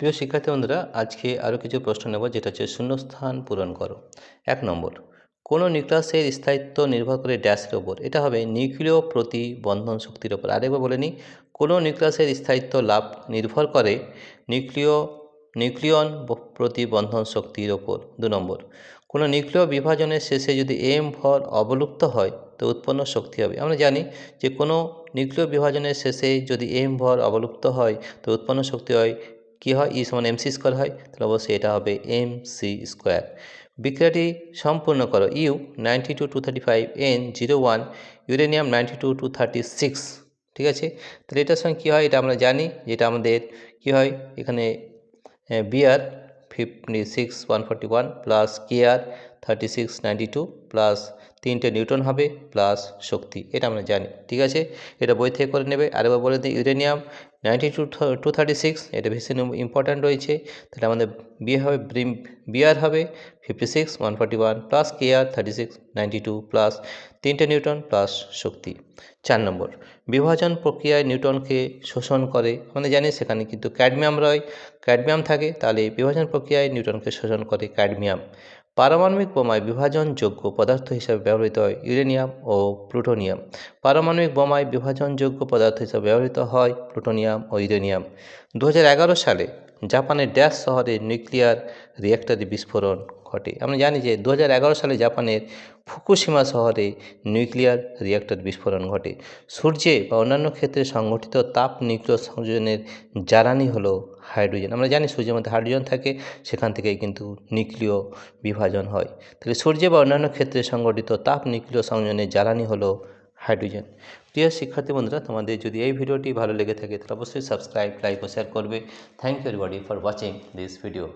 প্রিয় শিক্ষার্থী বন্ধুরা, আজকে আরও কিছু প্রশ্ন নেব, যেটা হচ্ছে শূন্যস্থান পূরণ করো। 1 নম্বর, কোনো নিউক্লিয়াসের স্থায়িত্ব নির্ভর করে ড্যাশের ওপর। এটা হবে নিউক্লিয় প্রতি বন্ধন শক্তির ওপর। আরেকবার বলে নিই, কোনো নিউক্লিয়াসের স্থায়িত্ব লাভ নির্ভর করে নিউক্লিয়ন প্রতি বন্ধন শক্তির ওপর। 2 নম্বর, কোনো নিউক্লিয় বিভাজনের শেষে যদি এম ভর অবলুপ্ত হয় তো উৎপন্ন শক্তি হবে। আমরা জানি যে কোনো নিউক্লিয় বিভাজনের শেষে যদি এম ভর অবলুপ্ত হয় তো উৎপন্ন শক্তি হয় কী হয়, ই সমান এমসি স্কোয়ার হয়, তাহলে অবশ্যই এটা হবে এমসি স্কোয়ার। বিক্রিয়াটি সম্পূর্ণ করো। U 92 235 N01 uranium 92 236। ঠিক আছে, তাহলে এটার সঙ্গে কী হয় এটা আমরা জানি, যেটা আমাদের কী হয় এখানে বিআর 56 141 প্লাস কেআর 3692 প্লাস 3টে নিউটন হবে প্লাস শক্তি, এটা আমরা জানি। ঠিক আছে, এটা বই থেকে করে নেবে। আরেকবার বলে দিই, ইউরেনিয়াম 92 236, এটা ভীষণ ইম্পর্ট্যান্ট রয়েছে। তাহলে আমাদের বিআর হবে 56 141 প্লাস কেআর 3692 প্লাস 3টে নিউটন প্লাস শক্তি। 4 নম্বর, বিভাজন প্রক্রিয়ায় নিউটনকে শোষণ করে। আমরা জানি সেখানে কিন্তু ক্যাডমিয়াম থাকে, তাহলে বিভাজন প্রক্রিয়ায় নিউটনকে শোষণ করে ক্যাডমিয়াম। পারমাণবিক বোমায় বিভাজনযোগ্য পদার্থ হিসাবে ব্যবহৃত হয় ইউরেনিয়াম ও প্লুটোনিয়াম। পারমাণবিক বোমায় বিভাজনযোগ্য পদার্থ হিসাবে ব্যবহৃত হয় প্লুটোনিয়াম ও ইউরেনিয়াম। 2011 সালে জাপানের ড্যাশ শহরে নিউক্লিয়ার রিঅ্যাক্টরে বিস্ফোরণ ঘটে। আমরা জানি যে 2011 সালে জাপানের ফুকুশিমা শহরে নিউক্লিয়ার রিঅ্যাক্টর বিস্ফোরণ ঘটে। সূর্যে বা অন্যান্য ক্ষেত্রে সংঘটিত তাপ নিউক্লিয় সংযোজনের জ্বালানি হলো হাইড্রোজেন। আমরা জানি সূর্যের মধ্যে হাইড্রোজেন থাকে, সেখান থেকেই কিন্তু নিউক্লিয় বিভাজন হয়। তাহলে সূর্যে বা অন্যান্য ক্ষেত্রে সংঘটিত তাপ নিউক্লিয় সংযোজনের জ্বালানি হলো হাইড্রোজেন। প্রিয় শিক্ষার্থী বন্ধুরা, তোমাদের যদি এই ভিডিওটি ভালো লেগে থাকে তাহলে অবশ্যই সাবস্ক্রাইব, লাইক ও শেয়ার করবে। Thank you everybody for watching this video.